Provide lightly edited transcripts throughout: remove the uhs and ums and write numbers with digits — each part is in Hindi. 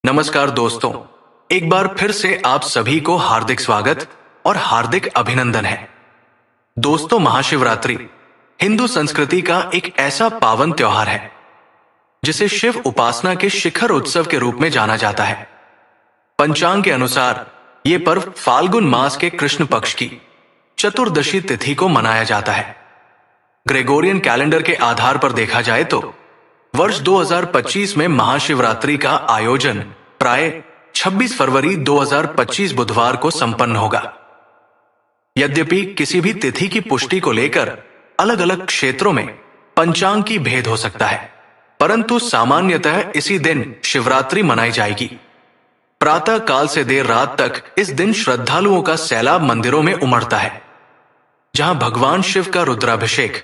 नमस्कार दोस्तों, एक बार फिर से आप सभी को हार्दिक स्वागत और हार्दिक अभिनंदन है। दोस्तों, महाशिवरात्रि हिंदू संस्कृति का एक ऐसा पावन त्योहार है जिसे शिव उपासना के शिखर उत्सव के रूप में जाना जाता है। पंचांग के अनुसार ये पर्व फाल्गुन मास के कृष्ण पक्ष की चतुर्दशी तिथि को मनाया जाता है। ग्रेगोरियन कैलेंडर के आधार पर देखा जाए तो वर्ष 2025 में महाशिवरात्रि का आयोजन प्राय 26 फरवरी 2025 बुधवार को संपन्न होगा। यद्यपि किसी भी तिथि की पुष्टि को लेकर अलग अलग क्षेत्रों में पंचांग की भेद हो सकता है, परंतु सामान्यतः इसी दिन शिवरात्रि मनाई जाएगी। प्रातः काल से देर रात तक इस दिन श्रद्धालुओं का सैलाब मंदिरों में उमड़ता है, जहां भगवान शिव का रुद्राभिषेक,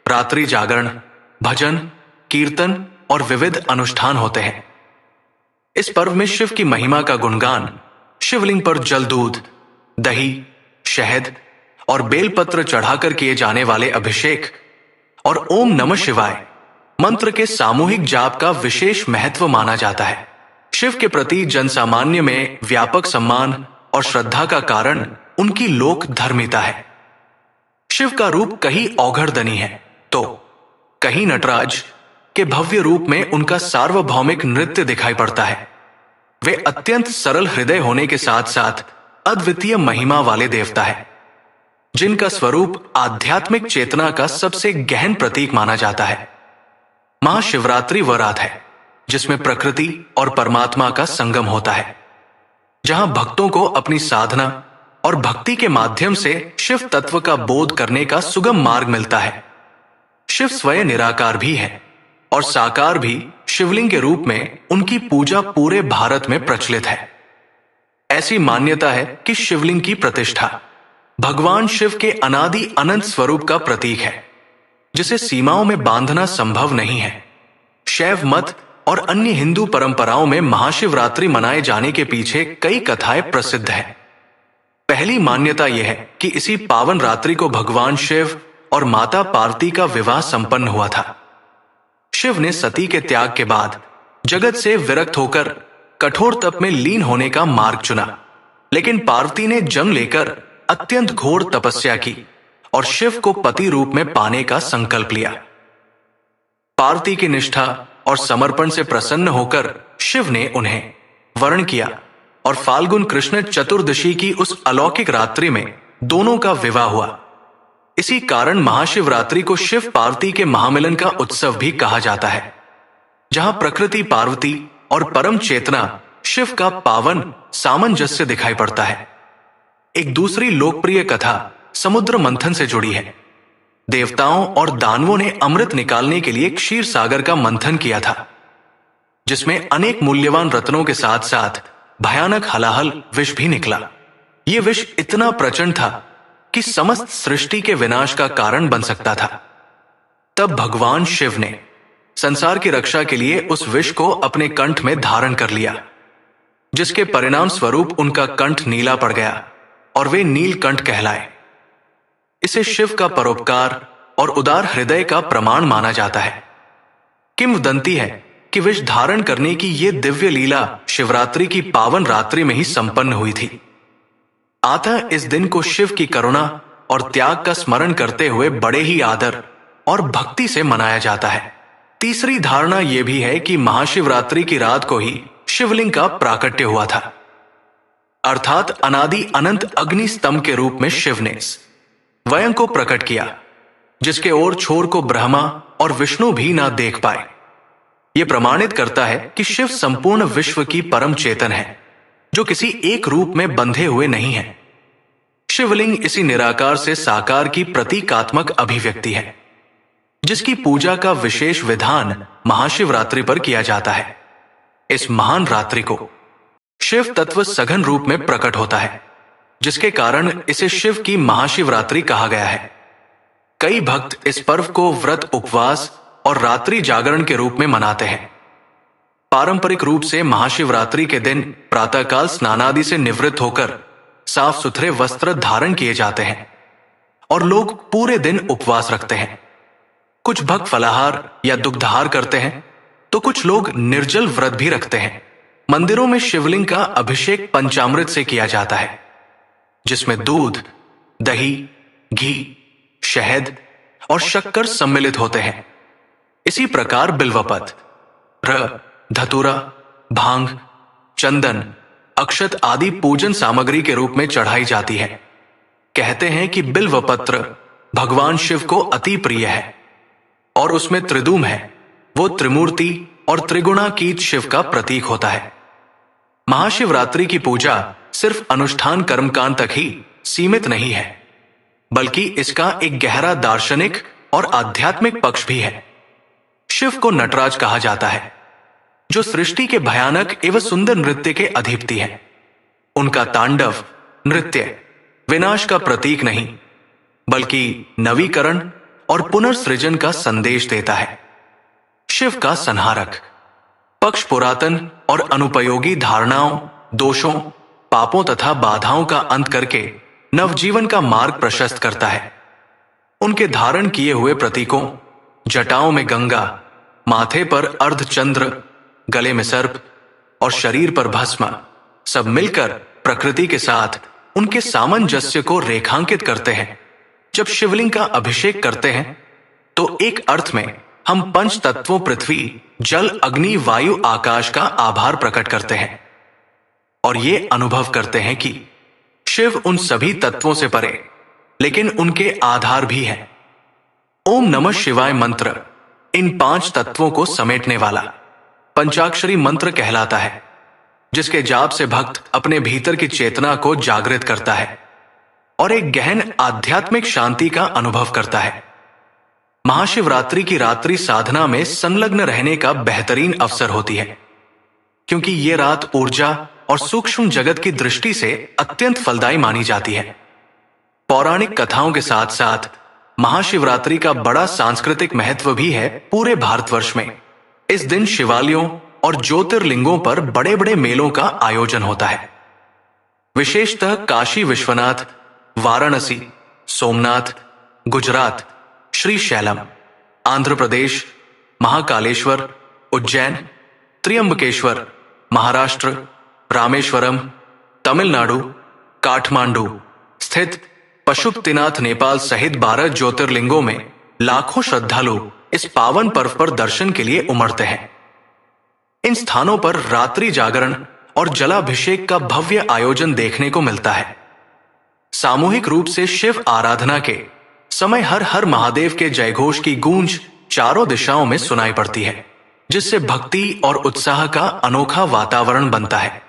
रात्रि जागरण, भजन, कीर्तन और विविध अनुष्ठान होते हैं। इस पर्व में शिव की महिमा का गुणगान, शिवलिंग पर जल, दूध, दही, शहद और बेलपत्र चढ़ाकर किए जाने वाले अभिषेक और ओम नमः शिवाय मंत्र के सामूहिक जाप का विशेष महत्व माना जाता है। शिव के प्रति जनसामान्य में व्यापक सम्मान और श्रद्धा का कारण उनकी लोक धर्मिता है। शिव का रूप कहीं औघड़दनी है तो कहीं नटराज के भव्य रूप में उनका सार्वभौमिक नृत्य दिखाई पड़ता है। वे अत्यंत सरल हृदय होने के साथ साथ अद्वितीय महिमा वाले देवता है, जिनका स्वरूप आध्यात्मिक चेतना का सबसे गहन प्रतीक माना जाता है। महाशिवरात्रि वह रात है जिसमें प्रकृति और परमात्मा का संगम होता है, जहां भक्तों को अपनी साधना और भक्ति के माध्यम से शिव तत्व का बोध करने का सुगम मार्ग मिलता है। शिव स्वयं निराकार भी है और साकार भी शिवलिंग के रूप में उनकी पूजा पूरे भारत में प्रचलित है। ऐसी मान्यता है कि शिवलिंग की प्रतिष्ठा भगवान शिव के अनादि अनंत स्वरूप का प्रतीक है, जिसे सीमाओं में बांधना संभव नहीं है। शैव मत और अन्य हिंदू परंपराओं में महाशिवरात्रि मनाए जाने के पीछे कई कथाएं प्रसिद्ध हैं। पहली मान्यता यह है कि इसी पावन रात्रि को भगवान शिव और माता पार्वती का विवाह संपन्न हुआ था। शिव ने सती के त्याग के बाद जगत से विरक्त होकर कठोर तप में लीन होने का मार्ग चुना, लेकिन पार्वती ने जन्म लेकर अत्यंत घोर तपस्या की और शिव को पति रूप में पाने का संकल्प लिया। पार्वती की निष्ठा और समर्पण से प्रसन्न होकर शिव ने उन्हें वर्ण किया और फाल्गुन कृष्ण चतुर्दशी की उस अलौकिक रात्रि में दोनों का विवाह हुआ। इसी कारण महाशिवरात्रि को शिव पार्वती के महामिलन का उत्सव भी कहा जाता है, जहां प्रकृति पार्वती और परम चेतना शिव का पावन सामंजस्य दिखाई पड़ता है। एक दूसरी लोकप्रिय कथा समुद्र मंथन से जुड़ी है। देवताओं और दानवों ने अमृत निकालने के लिए क्षीर सागर का मंथन किया था, जिसमें अनेक मूल्यवान रत्नों के साथ साथ भयानक हलाहल विष भी निकला। यह विष इतना प्रचंड था कि समस्त सृष्टि के विनाश का कारण बन सकता था। तब भगवान शिव ने संसार की रक्षा के लिए उस विष को अपने कंठ में धारण कर लिया, जिसके परिणाम स्वरूप उनका कंठ नीला पड़ गया और वे नीलकंठ कहलाए। इसे शिव का परोपकार और उदार हृदय का प्रमाण माना जाता है। किंवदंती है कि विष धारण करने की यह दिव्य लीला शिवरात्रि की पावन रात्रि में ही संपन्न हुई थी। अतः इस दिन को शिव की करुणा और त्याग का स्मरण करते हुए बड़े ही आदर और भक्ति से मनाया जाता है। तीसरी धारणा यह भी है कि महाशिवरात्रि की रात को ही शिवलिंग का प्राकट्य हुआ था, अर्थात अनादि अनंत अग्नि स्तंभ के रूप में शिव ने स्वयं को प्रकट किया, जिसके ओर छोर को ब्रह्मा और विष्णु भी ना देख पाए। यह प्रमाणित करता है कि शिव संपूर्ण विश्व की परम चेतन है, जो किसी एक रूप में बंधे हुए नहीं है। शिवलिंग इसी निराकार से साकार की प्रतीकात्मक अभिव्यक्ति है, जिसकी पूजा का विशेष विधान महाशिवरात्रि पर किया जाता है। इस महान रात्रि को शिव तत्व सघन रूप में प्रकट होता है, जिसके कारण इसे शिव की महाशिवरात्रि कहा गया है। कई भक्त इस पर्व को व्रत, उपवास और रात्रि जागरण के रूप में मनाते हैं। पारंपरिक रूप से महाशिवरात्रि के दिन प्रातःकाल स्नानादि से निवृत्त होकर साफ सुथरे वस्त्र धारण किए जाते हैं और लोग पूरे दिन उपवास रखते हैं। कुछ भक्त फलाहार या दुग्धाहार करते हैं, तो कुछ लोग निर्जल व्रत भी रखते हैं। मंदिरों में शिवलिंग का अभिषेक पंचामृत से किया जाता है, जिसमें दूध, दही, घी, शहद और शक्कर सम्मिलित होते हैं। इसी प्रकार बिल्वपत्र, धतूरा, भांग, चंदन, अक्षत आदि पूजन सामग्री के रूप में चढ़ाई जाती है। कहते हैं कि बिल्वपत्र भगवान शिव को अति प्रिय है और उसमें त्रिदूम है। वो त्रिमूर्ति और त्रिगुणातीत शिव का प्रतीक होता है। महाशिवरात्रि की पूजा सिर्फ अनुष्ठान कर्मकांड तक ही सीमित नहीं है, बल्कि इसका एक गहरा दार्शनिक और आध्यात्मिक पक्ष भी है। शिव को नटराज कहा जाता है, जो सृष्टि के भयानक एवं सुंदर नृत्य के अधिपति हैं। उनका तांडव नृत्य विनाश का प्रतीक नहीं, बल्कि नवीकरण और पुनर्सृजन का संदेश देता है। शिव का संहारक पक्ष पुरातन और अनुपयोगी धारणाओं, दोषों, पापों तथा बाधाओं का अंत करके नवजीवन का मार्ग प्रशस्त करता है। उनके धारण किए हुए प्रतीकों, जटाओं में गंगा, माथे पर अर्धचंद्र, गले में सर्प और शरीर पर भस्म, सब मिलकर प्रकृति के साथ उनके सामंजस्य को रेखांकित करते हैं। जब शिवलिंग का अभिषेक करते हैं तो एक अर्थ में हम पंच तत्वों पृथ्वी, जल, अग्नि, वायु, आकाश का आभार प्रकट करते हैं और ये अनुभव करते हैं कि शिव उन सभी तत्वों से परे, लेकिन उनके आधार भी हैं। ओम नमः शिवाय मंत्र इन 5 तत्वों को समेटने वाला पंचाक्षरी मंत्र कहलाता है, जिसके जाप से भक्त अपने भीतर की चेतना को जागृत करता है और एक गहन आध्यात्मिक शांति का अनुभव करता है। महाशिवरात्रि की रात्रि साधना में संलग्न रहने का बेहतरीन अवसर होती है, क्योंकि ये रात ऊर्जा और सूक्ष्म जगत की दृष्टि से अत्यंत फलदायी मानी जाती है। पौराणिक कथाओं के साथ साथ महाशिवरात्रि का बड़ा सांस्कृतिक महत्व भी है। पूरे भारतवर्ष में इस दिन शिवालयों और ज्योतिर्लिंगों पर बड़े बड़े मेलों का आयोजन होता है। विशेषतः काशी विश्वनाथ, वाराणसी, सोमनाथ, गुजरात, श्रीशैलम, आंध्र प्रदेश, महाकालेश्वर, उज्जैन, त्र्यंबकेश्वर, महाराष्ट्र, रामेश्वरम, तमिलनाडु, काठमांडू स्थित पशुपतिनाथ, नेपाल सहित 12 ज्योतिर्लिंगों में लाखों श्रद्धालु इस पावन पर्व पर दर्शन के लिए उमड़ते हैं। इन स्थानों पर रात्रि जागरण और जलाभिषेक का भव्य आयोजन देखने को मिलता है। सामूहिक रूप से शिव आराधना के समय हर हर महादेव के जयघोष की गूंज चारों दिशाओं में सुनाई पड़ती है, जिससे भक्ति और उत्साह का अनोखा वातावरण बनता है।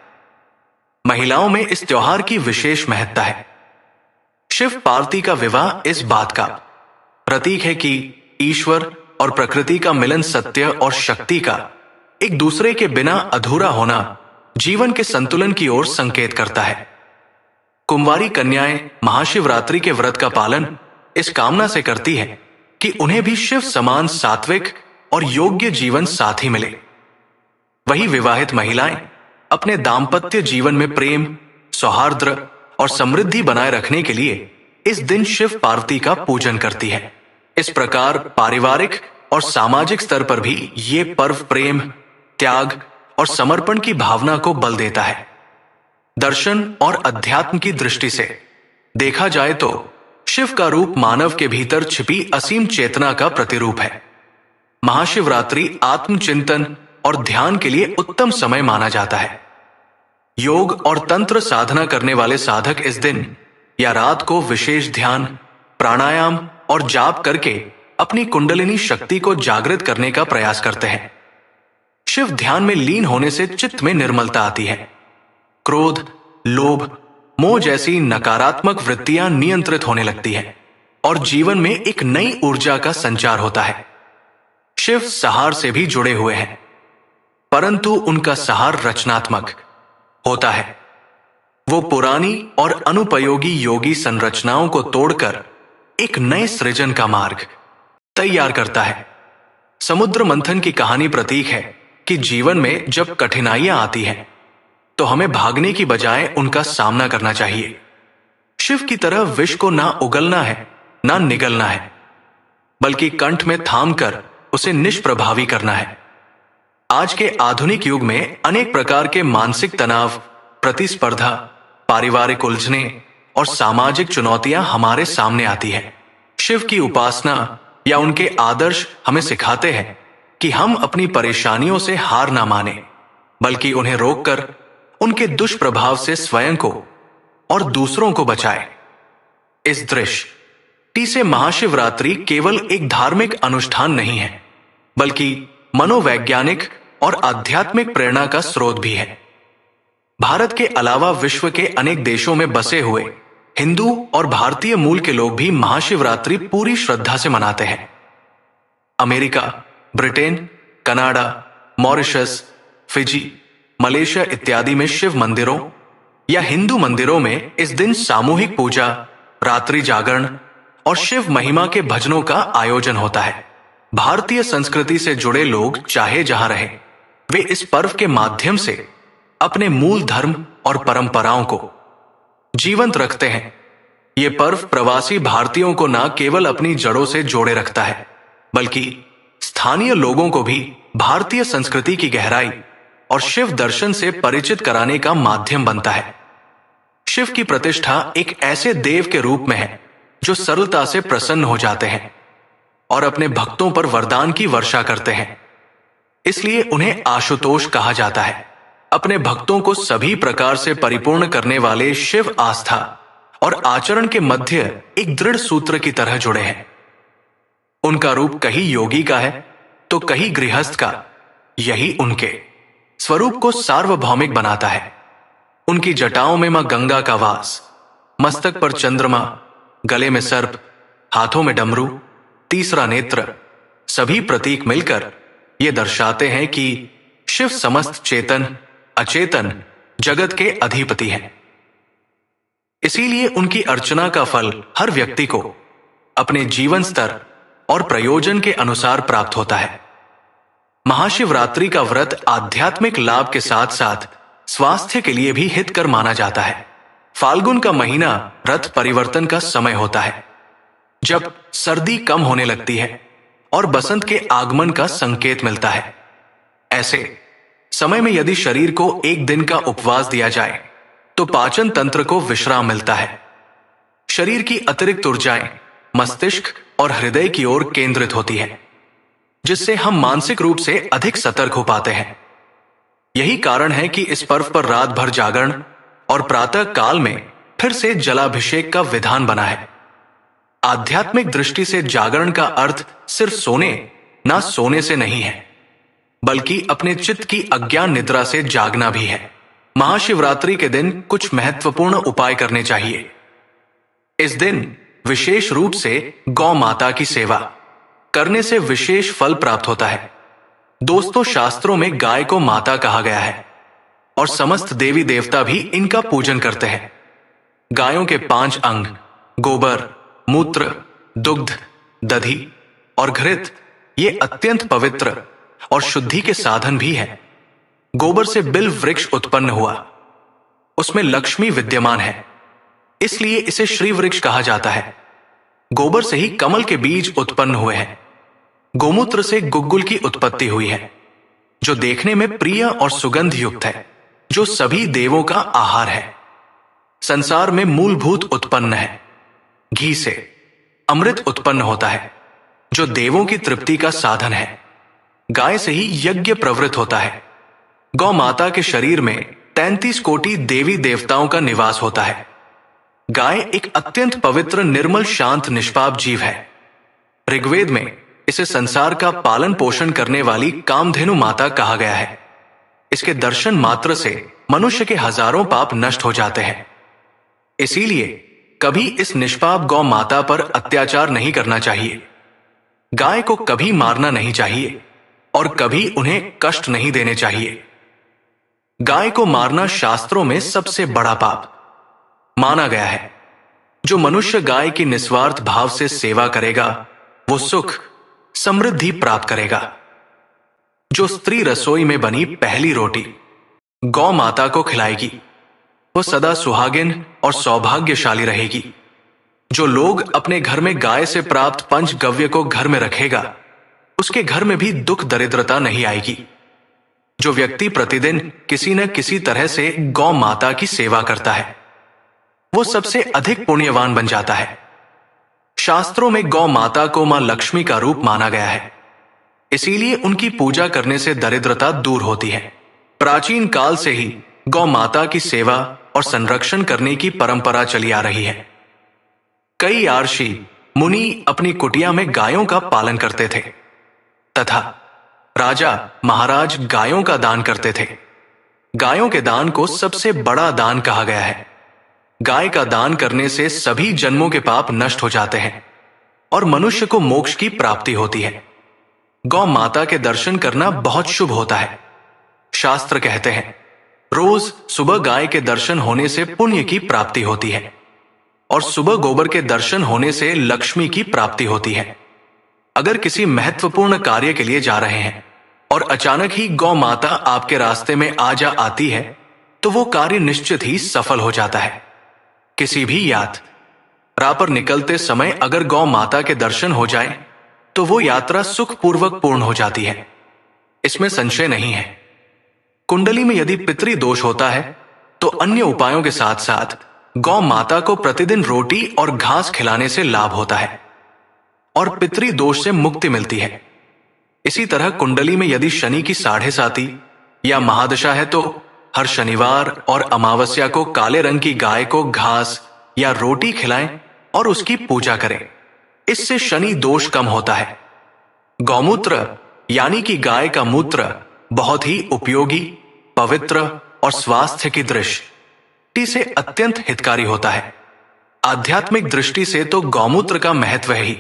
महिलाओं में इस त्योहार की विशेष महत्ता है। शिव पार्वती का विवाह इस बात का प्रतीक है कि ईश्वर और प्रकृति का मिलन सत्य और शक्ति का एक दूसरे के बिना अधूरा होना जीवन के संतुलन की ओर संकेत करता है। कुंवारी कन्याएं महाशिवरात्रि के व्रत का पालन इस कामना से करती है कि उन्हें भी शिव समान सात्विक और योग्य जीवन साथी मिले। वही विवाहित महिलाएं अपने दाम्पत्य जीवन में प्रेम, सौहार्द और समृद्धि बनाए रखने के लिए इस दिन शिव पार्वती का पूजन करती है। इस प्रकार पारिवारिक और सामाजिक स्तर पर भी ये पर्व प्रेम, त्याग और समर्पण की भावना को बल देता है। दर्शन और अध्यात्म की दृष्टि से देखा जाए तो शिव का रूप मानव के भीतर छिपी असीम चेतना का प्रतिरूप है। महाशिवरात्रि आत्मचिंतन और ध्यान के लिए उत्तम समय माना जाता है। योग और तंत्र साधना करने वाले साधक इस दिन या रात को विशेष ध्यान, प्राणायाम और जाप करके अपनी कुंडलिनी शक्ति को जागृत करने का प्रयास करते हैं। शिव ध्यान में लीन होने से चित्त में निर्मलता आती है। क्रोध, लोभ, मोह जैसी नकारात्मक वृत्तियां नियंत्रित होने लगती है और जीवन में एक नई ऊर्जा का संचार होता है। शिव सहार से भी जुड़े हुए हैं, परंतु उनका सहार रचनात्मक होता है। वो पुरानी और अनुपयोगी योगी संरचनाओं को तोड़कर एक नए सृजन का मार्ग तैयार करता है। समुद्र मंथन की कहानी प्रतीक है कि जीवन में जब कठिनाइयां आती हैं तो हमें भागने की बजाय उनका सामना करना चाहिए। शिव की तरह विष को ना उगलना है ना निगलना है, बल्कि कंठ में थाम कर उसे निष्प्रभावी करना है। आज के आधुनिक युग में अनेक प्रकार के मानसिक तनाव, प्रतिस्पर्धा, पारिवारिक उलझने और सामाजिक चुनौतियां हमारे सामने आती है। शिव की उपासना या उनके आदर्श हमें सिखाते हैं कि हम अपनी परेशानियों से हार ना माने, बल्कि उन्हें रोककर उनके दुष्प्रभाव से स्वयं को और दूसरों को बचाए। इस दृष्टि से महाशिवरात्रि केवल एक धार्मिक अनुष्ठान नहीं है, बल्कि मनोवैज्ञानिक और आध्यात्मिक प्रेरणा का स्रोत भी है। भारत के अलावा विश्व के अनेक देशों में बसे हुए हिंदू और भारतीय मूल के लोग भी महाशिवरात्रि पूरी श्रद्धा से मनाते हैं। America, Britain, Canada, Mauritius, Fiji, Malaysia इत्यादि में शिव मंदिरों या हिंदू मंदिरों में इस दिन सामूहिक पूजा, रात्रि जागरण और शिव महिमा के भजनों का आयोजन होता है। भारतीय संस्कृति से जुड़े लोग चाहे जहां रहे, वे इस पर्व के माध्यम से अपने मूल धर्म और परंपराओं को जीवंत रखते हैं। ये पर्व प्रवासी भारतीयों को न केवल अपनी जड़ों से जोड़े रखता है, बल्कि स्थानीय लोगों को भी भारतीय संस्कृति की गहराई और शिव दर्शन से परिचित कराने का माध्यम बनता है। शिव की प्रतिष्ठा एक ऐसे देव के रूप में है जो सरलता से प्रसन्न हो जाते हैं और अपने भक्तों पर वरदान की वर्षा करते हैं। इसलिए उन्हें आशुतोष कहा जाता है। अपने भक्तों को सभी प्रकार से परिपूर्ण करने वाले शिव आस्था और आचरण के मध्य एक दृढ़ सूत्र की तरह जुड़े हैं। उनका रूप कहीं योगी का है तो कहीं गृहस्थ का। यही उनके स्वरूप को सार्वभौमिक बनाता है। उनकी जटाओं में मां गंगा का वास, मस्तक पर चंद्रमा, गले में सर्प, हाथों में डमरू, तीसरा नेत्र, सभी प्रतीक मिलकर ये दर्शाते हैं कि शिव समस्त चेतन अचेतन जगत के अधिपति हैं। इसीलिए उनकी अर्चना का फल हर व्यक्ति को अपने जीवन स्तर और प्रयोजन के अनुसार प्राप्त होता है। महाशिवरात्रि का व्रत आध्यात्मिक लाभ के साथ साथ स्वास्थ्य के लिए भी हितकर माना जाता है। फाल्गुन का महीना रथ परिवर्तन का समय होता है, जब सर्दी कम होने लगती है और बसंत के आगमन का संकेत मिलता है। ऐसे समय में यदि शरीर को एक दिन का उपवास दिया जाए तो पाचन तंत्र को विश्राम मिलता है। शरीर की अतिरिक्त ऊर्जाएं मस्तिष्क और हृदय की ओर केंद्रित होती है, जिससे हम मानसिक रूप से अधिक सतर्क हो पाते हैं। यही कारण है कि इस पर्व पर रात भर जागरण और प्रातः काल में फिर से जलाभिषेक का विधान बना है। आध्यात्मिक दृष्टि से जागरण का अर्थ सिर्फ सोने से नहीं है, बल्कि अपने चित्त की अज्ञान निद्रा से जागना भी है। महाशिवरात्रि के दिन कुछ महत्वपूर्ण उपाय करने चाहिए। इस दिन विशेष रूप से गौ माता की सेवा करने से विशेष फल प्राप्त होता है। दोस्तों, शास्त्रों में गाय को माता कहा गया है और समस्त देवी देवता भी इनका पूजन करते हैं। गायों के 5 अंग गोबर, मूत्र, दुग्ध, दधि और घृत ये अत्यंत पवित्र और शुद्धि के साधन भी हैं। गोबर से बिल्व वृक्ष उत्पन्न हुआ, उसमें लक्ष्मी विद्यमान है, इसलिए इसे श्री वृक्ष कहा जाता है। गोबर से ही कमल के बीज उत्पन्न हुए हैं। गोमूत्र से गुग्गुल की उत्पत्ति हुई है, जो देखने में प्रिय और सुगंध युक्त है, जो सभी देवों का आहार है। संसार में मूलभूत उत्पन्न है। घी से अमृत उत्पन्न होता है, जो देवों की तृप्ति का साधन है। गाय से ही यज्ञ प्रवृत्त होता है। गौ माता के शरीर में 33 कोटि देवी देवताओं का निवास होता है। गाय एक अत्यंत पवित्र, निर्मल, शांत, निष्पाप जीव है। ऋग्वेद में इसे संसार का पालन पोषण करने वाली कामधेनु माता कहा गया है। इसके दर्शन मात्र से मनुष्य के हजारों पाप नष्ट हो जाते हैं। इसीलिए कभी इस निष्पाप गौ माता पर अत्याचार नहीं करना चाहिए। गाय को कभी मारना नहीं चाहिए और कभी उन्हें कष्ट नहीं देने चाहिए। गाय को मारना शास्त्रों में सबसे बड़ा पाप माना गया है। जो मनुष्य गाय की निस्वार्थ भाव से सेवा करेगा वो सुख समृद्धि प्राप्त करेगा। जो स्त्री रसोई में बनी पहली रोटी गौ माता को खिलाएगी वो सदा सुहागिन और सौभाग्यशाली रहेगी। जो लोग अपने घर में गाय से प्राप्त पंचगव्य को घर में रखेगा उसके घर में भी दुख दरिद्रता नहीं आएगी। जो व्यक्ति प्रतिदिन किसी न किसी तरह से गौ माता की सेवा करता है वो सबसे अधिक पुण्यवान बन जाता है। शास्त्रों में गौ माता को मां लक्ष्मी का रूप माना गया है, इसीलिए उनकी पूजा करने से दरिद्रता दूर होती है। प्राचीन काल से ही गौ माता की सेवा और संरक्षण करने की परंपरा चली आ रही है। कई आर्षि मुनि अपनी कुटिया में गायों का पालन करते थे तथा राजा महाराज गायों का दान करते थे। गायों के दान को सबसे बड़ा दान कहा गया है। गाय का दान करने से सभी जन्मों के पाप नष्ट हो जाते हैं और मनुष्य को मोक्ष की प्राप्ति होती है। गौ माता के दर्शन करना बहुत शुभ होता है। शास्त्र कहते हैं रोज सुबह गाय के दर्शन होने से पुण्य की प्राप्ति होती है और सुबह गोबर के दर्शन होने से लक्ष्मी की प्राप्ति होती है। अगर किसी महत्वपूर्ण कार्य के लिए जा रहे हैं और अचानक ही गौ माता आपके रास्ते में आ जा आती है तो वो कार्य निश्चित ही सफल हो जाता है। किसी भी यात्रा पर निकलते समय अगर गौ माता के दर्शन हो जाए तो वो यात्रा सुखपूर्वक पूर्ण हो जाती है, इसमें संशय नहीं है। कुंडली में यदि पितृ दोष होता है तो अन्य उपायों के साथ साथ गौ माता को प्रतिदिन रोटी और घास खिलाने से लाभ होता है और पितृ दोष से मुक्ति मिलती है। इसी तरह कुंडली में यदि शनि की 7.5 या महादशा है तो हर शनिवार और अमावस्या को काले रंग की गाय को घास या रोटी खिलाएं और उसकी पूजा करें, इससे शनि दोष कम होता है। गौमूत्र यानी कि गाय का मूत्र बहुत ही उपयोगी, पवित्र और स्वास्थ्य की दृष्टि से अत्यंत हितकारी होता है। आध्यात्मिक दृष्टि से तो गौमूत्र का महत्व है ही,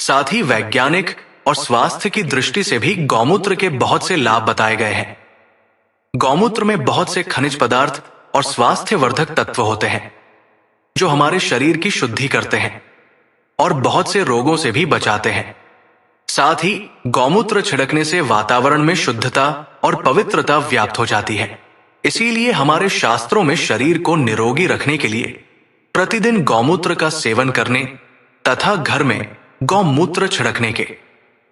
साथ ही वैज्ञानिक और स्वास्थ्य की दृष्टि से भी गौमूत्र के बहुत से लाभ बताए गए हैं। गौमूत्र में बहुत से खनिज पदार्थ और स्वास्थ्यवर्धक तत्व होते हैं जो हमारे शरीर की शुद्धि करते हैं और बहुत से रोगों से भी बचाते हैं। साथ ही गौमूत्र छिड़कने से वातावरण में शुद्धता और पवित्रता व्याप्त हो जाती है। इसीलिए हमारे शास्त्रों में शरीर को निरोगी रखने के लिए प्रतिदिन गौमूत्र का सेवन करने तथा घर में गौमूत्र छिड़कने के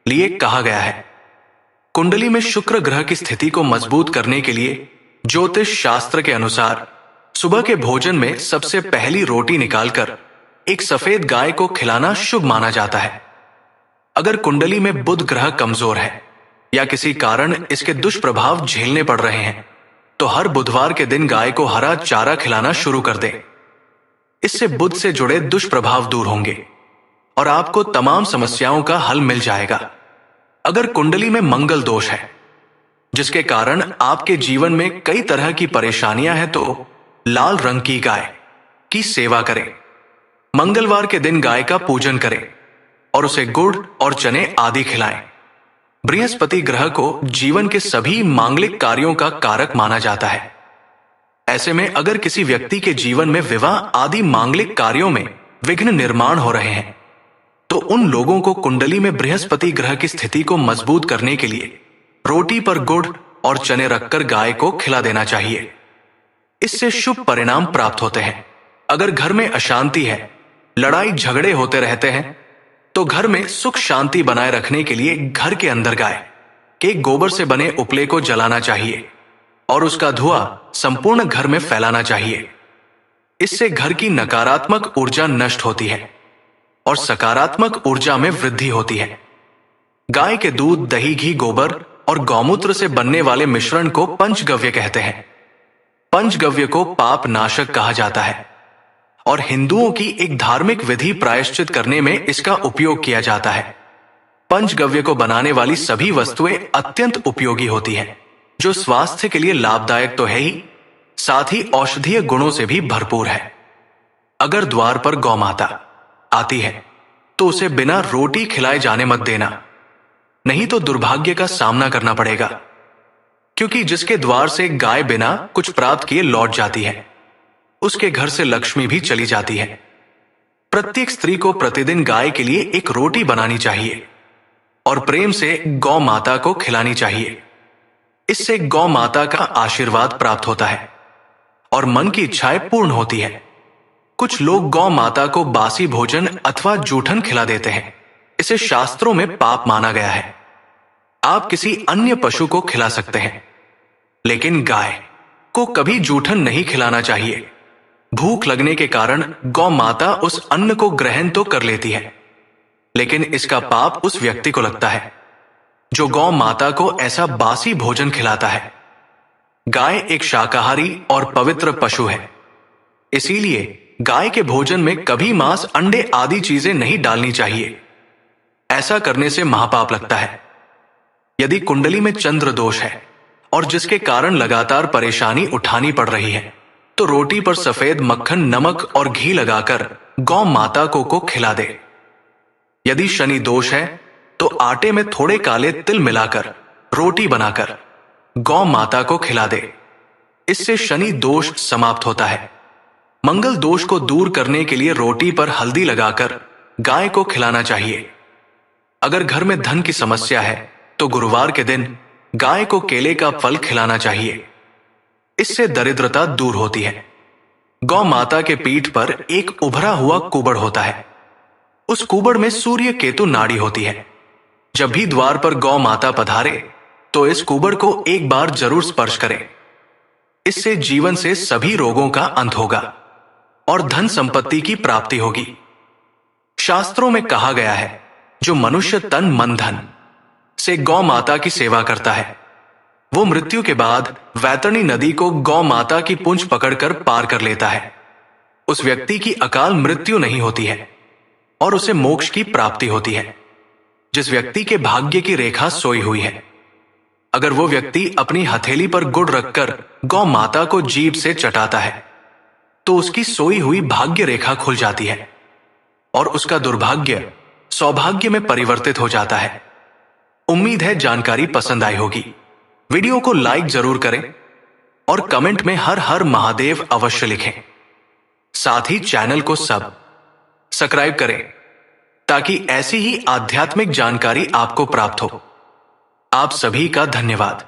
लिए कहा गया है। कुंडली में शुक्र ग्रह की स्थिति को मजबूत करने के लिए ज्योतिष शास्त्र के अनुसार सुबह के भोजन में सबसे पहली रोटी निकालकर एक सफेद गाय को खिलाना शुभ माना जाता है। अगर कुंडली में बुध ग्रह कमजोर है या किसी कारण इसके दुष्प्रभाव झेलने पड़ रहे हैं तो हर बुधवार के दिन गाय को हरा चारा खिलाना शुरू कर दें। इससे बुध से जुड़े दुष्प्रभाव दूर होंगे और आपको तमाम समस्याओं का हल मिल जाएगा। अगर कुंडली में मंगल दोष है जिसके कारण आपके जीवन में कई तरह की परेशानियां हैं तो लाल रंग की गाय की सेवा करें। मंगलवार के दिन गाय का पूजन करें और उसे गुड़ और चने आदि खिलाएं। बृहस्पति ग्रह को जीवन के सभी मांगलिक कार्यों का कारक माना जाता है। ऐसे में अगर किसी व्यक्ति के जीवन में विवाह आदि मांगलिक कार्यों में विघ्न निर्माण हो रहे हैं तो उन लोगों को कुंडली में बृहस्पति ग्रह की स्थिति को मजबूत करने के लिए रोटी पर गुड़ और चने रखकर गाय को खिला देना चाहिए। इससे शुभ परिणाम प्राप्त होते हैं। अगर घर में अशांति है, लड़ाई झगड़े होते रहते हैं तो घर में सुख शांति बनाए रखने के लिए घर के अंदर गाय के गोबर से बने उपले को जलाना चाहिए और उसका धुआं संपूर्ण घर में फैलाना चाहिए। इससे घर की नकारात्मक ऊर्जा नष्ट होती है और सकारात्मक ऊर्जा में वृद्धि होती है। गाय के दूध, दही, घी, गोबर और गौमूत्र से बनने वाले मिश्रण को पंचगव्य कहते हैं। पंचगव्य को पाप नाशक कहा जाता है और हिंदुओं की एक धार्मिक विधि प्रायश्चित करने में इसका उपयोग किया जाता है। पंचगव्य को बनाने वाली सभी वस्तुएं अत्यंत उपयोगी होती हैं, जो स्वास्थ्य के लिए लाभदायक तो है ही, साथ ही औषधीय गुणों से भी भरपूर है। अगर द्वार पर गौ माता आती है तो उसे बिना रोटी खिलाए जाने मत देना, नहीं तो दुर्भाग्य का सामना करना पड़ेगा, क्योंकि जिसके द्वार से गाय बिना कुछ प्राप्त किए लौट जाती है उसके घर से लक्ष्मी भी चली जाती है। प्रत्येक स्त्री को प्रतिदिन गाय के लिए एक रोटी बनानी चाहिए और प्रेम से गौ माता को खिलानी चाहिए। इससे गौ माता का आशीर्वाद प्राप्त होता है और मन की इच्छाएं पूर्ण होती है। कुछ लोग गौ माता को बासी भोजन अथवा जूठन खिला देते हैं। इसे शास्त्रों में पाप माना गया है। आप किसी अन्य पशु को खिला सकते हैं लेकिन गाय को कभी जूठन नहीं खिलाना चाहिए। भूख लगने के कारण गौ माता उस अन्न को ग्रहण तो कर लेती है, लेकिन इसका पाप उस व्यक्ति को लगता है जो गौ माता को ऐसा बासी भोजन खिलाता है। गाय एक शाकाहारी और पवित्र पशु है, इसीलिए गाय के भोजन में कभी मांस, अंडे आदि चीजें नहीं डालनी चाहिए। ऐसा करने से महापाप लगता है। यदि कुंडली में चंद्र दोष है और जिसके कारण लगातार परेशानी उठानी पड़ रही है, तो रोटी पर सफेद मक्खन, नमक और घी लगाकर गौ माता को खिला दे। यदि शनि दोष है तो आटे में थोड़े काले तिल मिलाकर रोटी बनाकर गौ माता को खिला दे। इससे शनि दोष समाप्त होता है। मंगल दोष को दूर करने के लिए रोटी पर हल्दी लगाकर गाय को खिलाना चाहिए। अगर घर में धन की समस्या है तो गुरुवार के दिन गाय को केले का फल खिलाना चाहिए। इससे दरिद्रता दूर होती है। गौ माता के पीठ पर एक उभरा हुआ कुबड़ होता है। उस कुबड़ में सूर्य केतु नाड़ी होती है। जब भी द्वार पर गौ माता पधारे तो इस कुबड़ को एक बार जरूर स्पर्श करें। इससे जीवन से सभी रोगों का अंत होगा और धन संपत्ति की प्राप्ति होगी। शास्त्रों में कहा गया है, जो मनुष्य तन मन धन से गौ माता की सेवा करता है, वो मृत्यु के बाद वैतरणी नदी को गौ माता की पूंछ पकड़कर पार कर लेता है। उस व्यक्ति की अकाल मृत्यु नहीं होती है और उसे मोक्ष की प्राप्ति होती है। जिस व्यक्ति के भाग्य की रेखा सोई हुई है, अगर वो व्यक्ति अपनी हथेली पर गुड़ रखकर गौ माता को जीभ से चटाता है तो उसकी सोई हुई भाग्य रेखा खुल जाती है और उसका दुर्भाग्य सौभाग्य में परिवर्तित हो जाता है। उम्मीद है जानकारी पसंद आई होगी। वीडियो को लाइक जरूर करें और कमेंट में हर हर महादेव अवश्य लिखें। साथ ही चैनल को सब्सक्राइब करें ताकि ऐसी ही आध्यात्मिक जानकारी आपको प्राप्त हो। आप सभी का धन्यवाद।